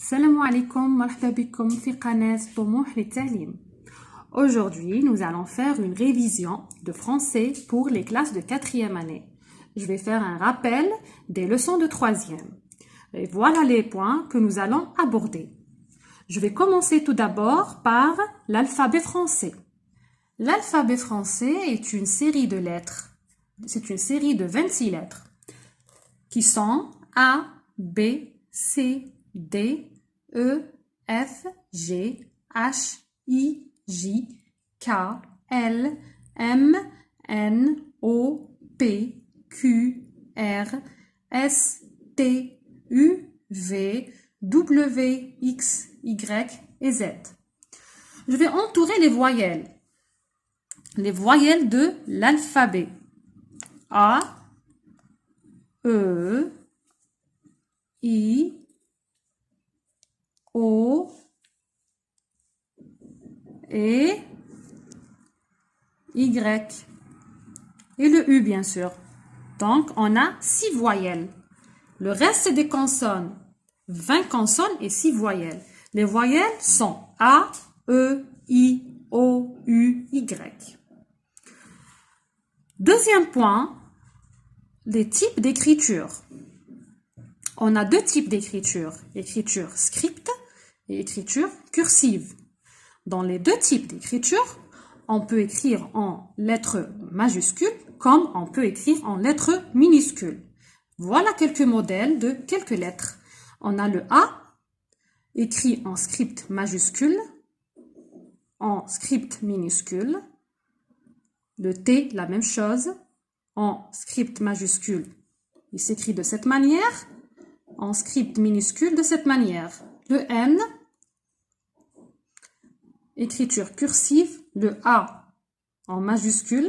Salam alaikum, marhaba bikoum fi qanat Tomouh Lit'Alim. Aujourd'hui, nous allons faire une révision de français pour les classes de 4e année. Je vais faire un rappel des leçons de 3e. Et voilà les points que nous allons aborder. Je vais commencer tout d'abord par l'alphabet français. L'alphabet français est une série de lettres. C'est une série de 26 lettres qui sont A, B, C, D, E, F, G, H, I, J, K, L, M, N, O, P, Q, R, S, T, U, V, W, X, Y et Z. Je vais entourer les voyelles de l'alphabet. A, E, I, O et Y et le U bien sûr. Donc on a 6 voyelles. Le reste c'est des consonnes. 20 consonnes et 6 voyelles. Les voyelles sont A, E, I, O, U, Y. Deuxième point, les types d'écriture. On a deux types d'écriture, écriture script et écriture cursive. Dans les deux types d'écriture, on peut écrire en lettres majuscules comme on peut écrire en lettres minuscules. Voilà quelques modèles de quelques lettres. On a le A, écrit en script majuscule, en script minuscule. Le T, la même chose, en script majuscule, il s'écrit de cette manière. En script minuscule de cette manière. Le N, écriture cursive, le A en majuscule,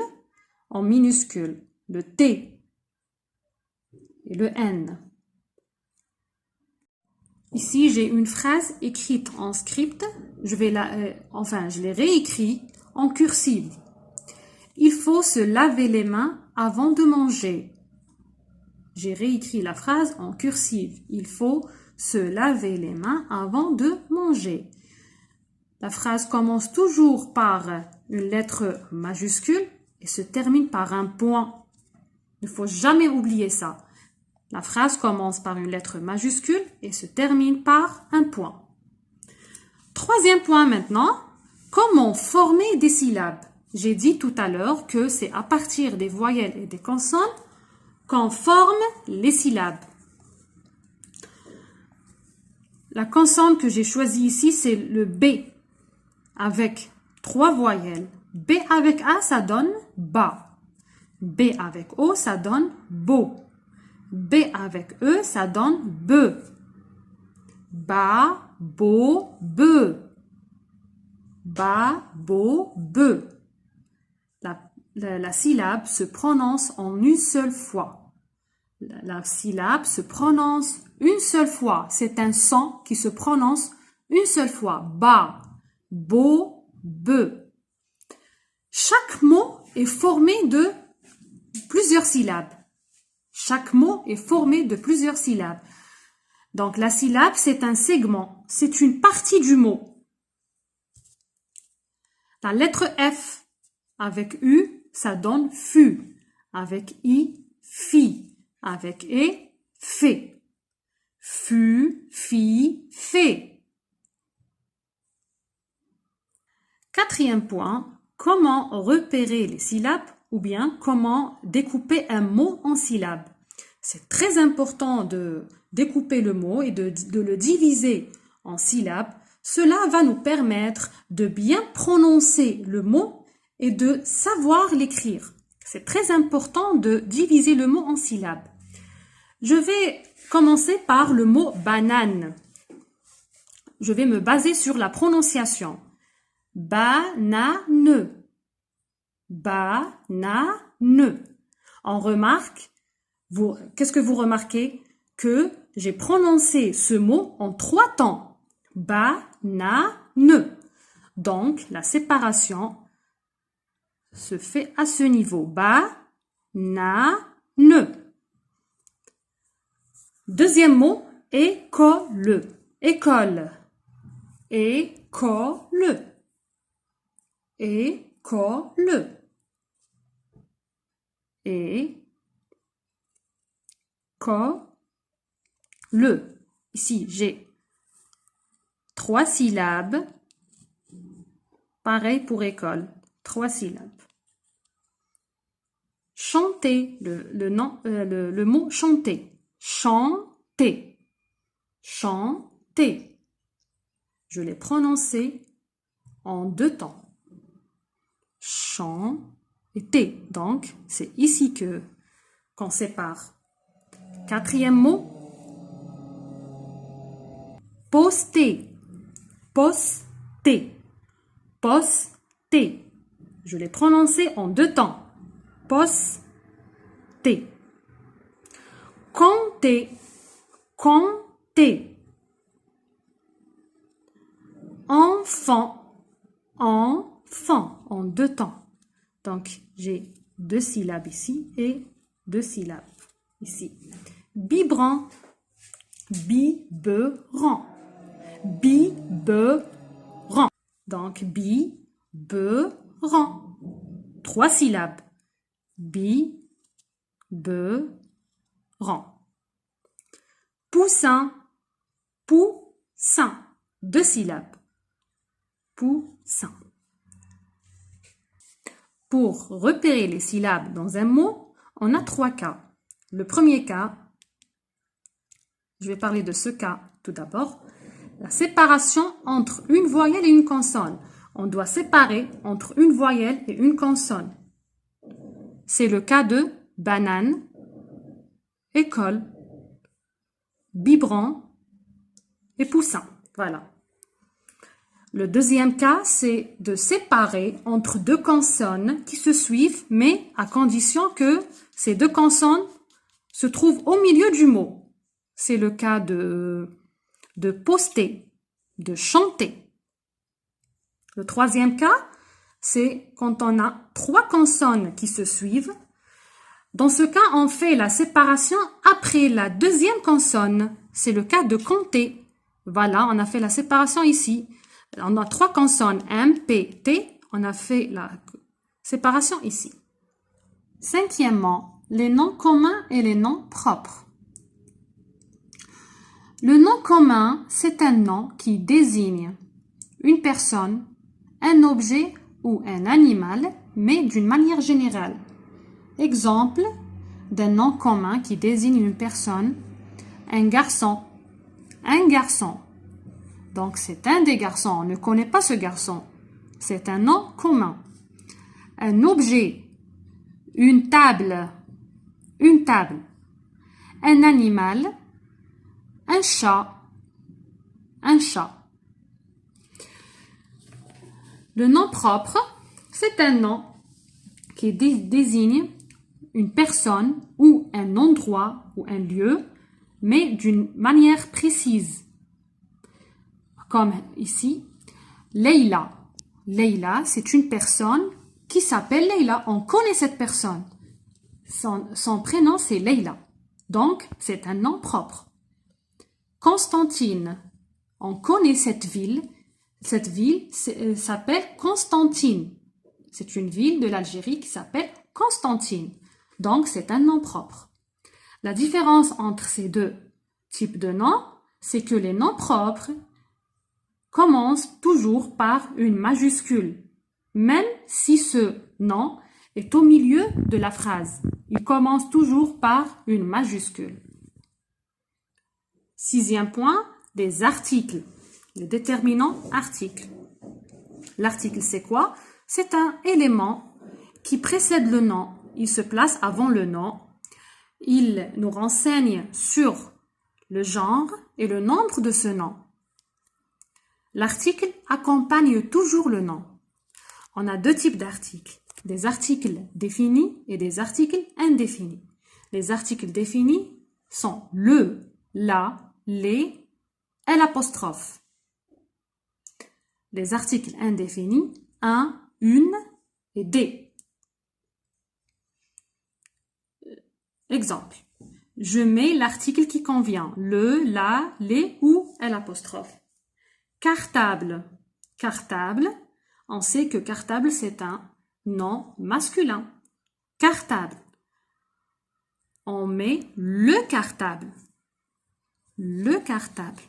en minuscule, le T et le N. Ici, j'ai une phrase écrite en script, je l'ai réécrit en cursive. Il faut se laver les mains avant de manger. J'ai réécrit la phrase en cursive. Il faut se laver les mains avant de manger. La phrase commence toujours par une lettre majuscule et se termine par un point. Il ne faut jamais oublier ça. La phrase commence par une lettre majuscule et se termine par un point. Troisième point maintenant, comment former des syllabes? J'ai dit tout à l'heure que c'est à partir des voyelles et des consonnes qu'on forme les syllabes. La consonne que j'ai choisie ici, c'est le B, avec 3 voyelles. B avec A, ça donne ba. B avec O, ça donne bo. B avec E, ça donne be. Ba, bo, be. Ba, bo, be. La syllabe se prononce en une seule fois. La syllabe se prononce une seule fois. C'est un son qui se prononce une seule fois. Ba, bo, be. Chaque mot est formé de plusieurs syllabes. Chaque mot est formé de plusieurs syllabes. Donc la syllabe, c'est un segment. C'est une partie du mot. La lettre F avec U, ça donne fu. Avec I, fi. Avec E, fait. Fu, fi, fait. Quatrième point, comment repérer les syllabes ou bien comment découper un mot en syllabes. C'est très important de découper le mot et de le diviser en syllabes. Cela va nous permettre de bien prononcer le mot et de savoir l'écrire. C'est très important de diviser le mot en syllabes. Je vais commencer par le mot banane. Je vais me baser sur la prononciation. Banane. Banane. On remarque, qu'est-ce que vous remarquez? Que j'ai prononcé ce mot en 3 temps. Banane. Donc, la séparation se fait à ce niveau. Ba-na-ne. Deuxième mot, école. École. École. École. École. Ici, j'ai 3 syllabes. Pareil pour école. 3 syllabes. Chanter. Le mot chanter. Chanter. Chanter. Je l'ai prononcé en 2 temps. Chanter. Donc, c'est ici qu'on sépare. 4e mot. Poster. Poster. Poster. Je l'ai prononcé en 2 temps. Poster. Compter. Compter. Enfant. Enfant. En 2 temps. Donc, j'ai 2 syllabes ici et 2 syllabes ici. Biberon. Biberon. Biberon. Donc, biberon. 3 syllabes. Biberon. Poussin. Poussin. 2 syllabes. Poussin. Pour repérer les syllabes dans un mot, on a 3 cas. Le premier cas, je vais parler de ce cas tout d'abord. La séparation entre une voyelle et une consonne. On doit séparer entre une voyelle et une consonne. C'est le cas de banane, école, biberon et poussin. Voilà. Le deuxième cas, c'est de séparer entre 2 consonnes qui se suivent, mais à condition que ces 2 consonnes se trouvent au milieu du mot. C'est le cas de poster, de chanter. Le troisième cas, c'est quand on a 3 consonnes qui se suivent. Dans ce cas, on fait la séparation après la 2e consonne. C'est le cas de compter. Voilà, on a fait la séparation ici. On a 3 consonnes, M, P, T. On a fait la séparation ici. 5e, les noms communs et les noms propres. Le nom commun, c'est un nom qui désigne une personne, un objet ou un animal, mais d'une manière générale. Exemple d'un nom commun qui désigne une personne, un garçon. Un garçon. Donc, c'est un des garçons. On ne connaît pas ce garçon. C'est un nom commun. Un objet. Une table. Une table. Un animal. Un chat. Un chat. Le nom propre, c'est un nom qui désigne une personne ou un endroit ou un lieu, mais d'une manière précise. Comme ici, Leïla. Leïla, c'est une personne qui s'appelle Leïla. On connaît cette personne. Son prénom, c'est Leïla. Donc, c'est un nom propre. Constantine. On connaît cette ville. Cette ville s'appelle Constantine. C'est une ville de l'Algérie qui s'appelle Constantine. Donc, c'est un nom propre. La différence entre ces 2 types de noms, c'est que les noms propres commencent toujours par une majuscule, même si ce nom est au milieu de la phrase. Il commence toujours par une majuscule. 6e point, des articles. Le déterminant article. L'article, c'est quoi? C'est un élément qui précède le nom. Il se place avant le nom. Il nous renseigne sur le genre et le nombre de ce nom. L'article accompagne toujours le nom. On a 2 types d'articles. Des articles définis et des articles indéfinis. Les articles définis sont le, la, les et l'apostrophe. Les articles indéfinis, un, une et des. Exemple. Je mets l'article qui convient. Le, la, les ou L'. Cartable. Cartable, on sait que cartable, c'est un nom masculin. Cartable. On met le cartable. Le cartable.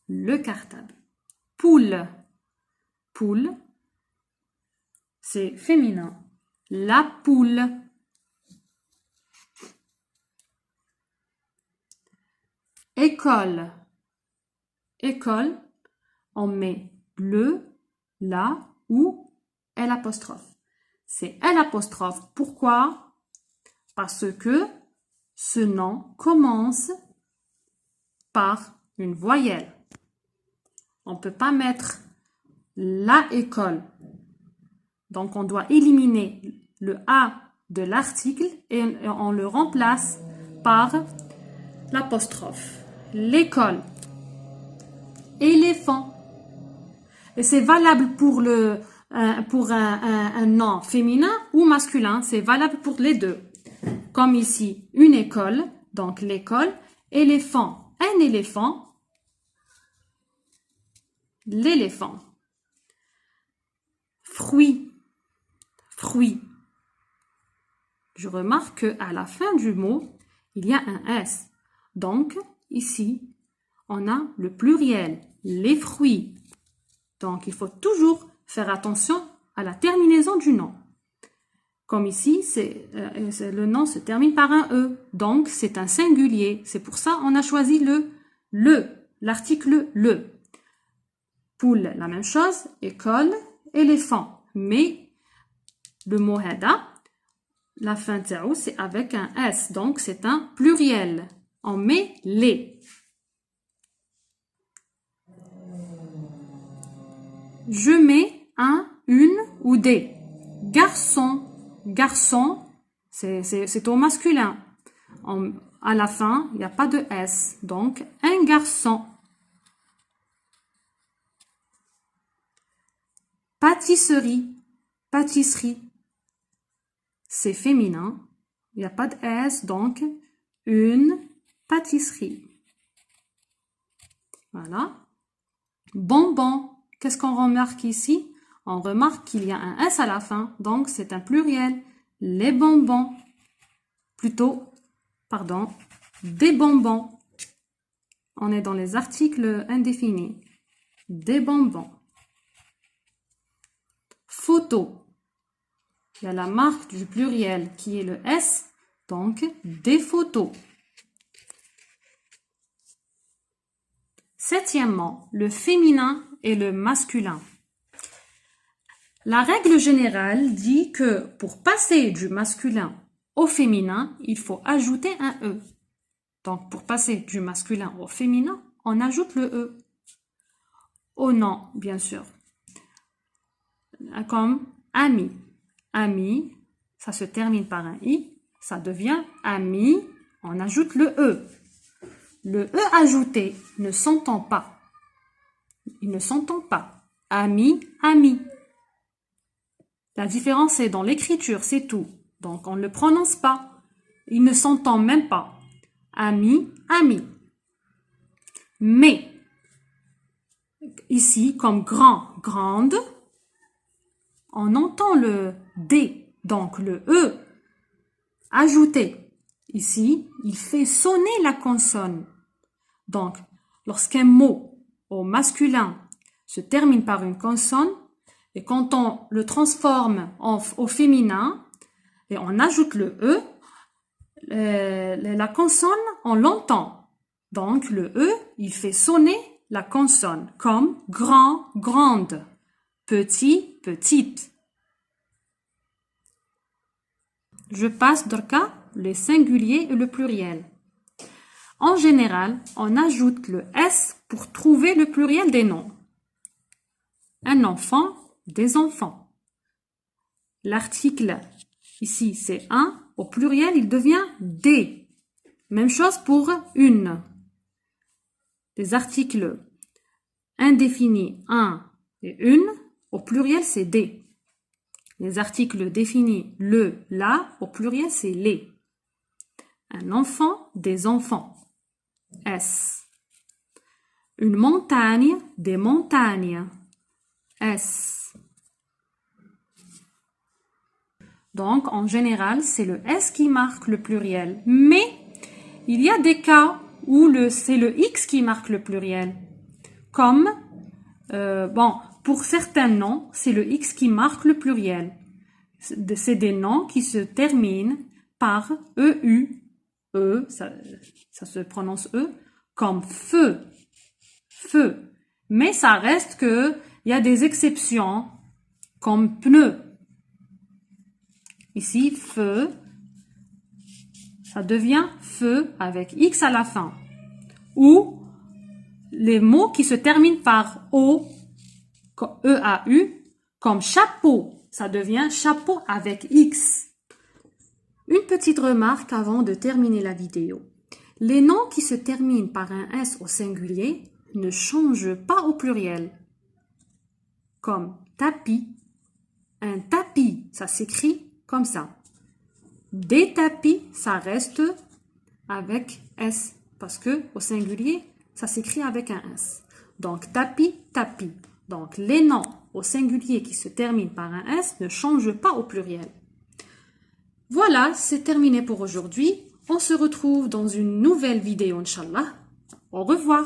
Le cartable. Poule. Poule, c'est féminin. La poule. École. École, on met le, la ou L'. C'est L'. Pourquoi? Parce que ce nom commence par une voyelle. On ne peut pas mettre la école. Donc, on doit éliminer le A de l'article et on le remplace par l'apostrophe. L'école. Éléphant. Et c'est valable pour un nom féminin ou masculin. C'est valable pour les deux. Comme ici, une école. Donc, l'école. Éléphant. Un éléphant. L'éléphant. Fruit. Fruit. Je remarque qu'à la fin du mot, il y a un S. Donc, ici, on a le pluriel, les fruits. Donc, il faut toujours faire attention à la terminaison du nom. Comme ici, le nom se termine par un E. Donc, c'est un singulier. C'est pour ça qu'on a choisi l'article le. Poule, la même chose. École, éléphant. Mais, le mot hada, la fin de c'est avec un S. Donc, c'est un pluriel. On met les. Je mets un, une ou des. Garçon. Garçon, c'est au masculin. À la fin, il n'y a pas de S. Donc, un garçon. Pâtisserie. Pâtisserie. C'est féminin. Il n'y a pas de S. Donc, une pâtisserie. Voilà. Bonbon. Qu'est-ce qu'on remarque ici? On remarque qu'il y a un S à la fin, donc c'est un pluriel. Les bonbons. Des bonbons. On est dans les articles indéfinis. Des bonbons. Photo. Il y a la marque du pluriel qui est le S, donc des photos. Septièmement, le féminin et le masculin. La règle générale dit que pour passer du masculin au féminin, il faut ajouter un E. Donc, pour passer du masculin au féminin, on ajoute le E. Au nom, bien sûr. Comme ami. Ami, ça se termine par un I, ça devient ami, on ajoute le E. Le E ajouté ne s'entend pas. Il ne s'entend pas. Ami, ami. La différence est dans l'écriture, c'est tout. Donc, on ne le prononce pas. Il ne s'entend même pas. Ami, ami. Mais, ici, comme grand, grande, on entend le D, donc le E ajouté. Ici, il fait sonner la consonne. Donc, lorsqu'un mot au masculin se termine par une consonne, et quand on le transforme au féminin, et on ajoute le E, la consonne, on l'entend. Donc, le E, il fait sonner la consonne, comme grand, grande, petit, petite. Je passe dans le cas, les singuliers et le pluriel. En général, on ajoute le S pour trouver le pluriel des noms. Un enfant, des enfants. L'article, ici, c'est un. Au pluriel, il devient des. Même chose pour une. Les articles indéfinis, un et une, au pluriel, c'est des. Les articles définis le, la, au pluriel, c'est les. Un enfant, des enfants. S. Une montagne, des montagnes. S. Donc, en général, c'est le S qui marque le pluriel. Mais, il y a des cas où c'est le X qui marque le pluriel. Comme, pour certains noms, c'est le X qui marque le pluriel. C'est des noms qui se terminent par EU. Ça se prononce E, comme feu. Feu. Mais ça reste que il y a des exceptions, comme pneu. Ici, feu, ça devient feu avec X à la fin. Ou les mots qui se terminent par O, E-A-U, comme chapeau, ça devient chapeau avec X. Une petite remarque avant de terminer la vidéo. Les noms qui se terminent par un S au singulier ne changent pas au pluriel. Comme tapis. Un tapis, ça s'écrit comme ça. Des tapis, ça reste avec S. Parce que au singulier, ça s'écrit avec un S. Donc tapis, tapis. Donc les noms au singulier qui se terminent par un S ne changent pas au pluriel. Voilà, c'est terminé pour aujourd'hui. On se retrouve dans une nouvelle vidéo, Inch'Allah. Au revoir.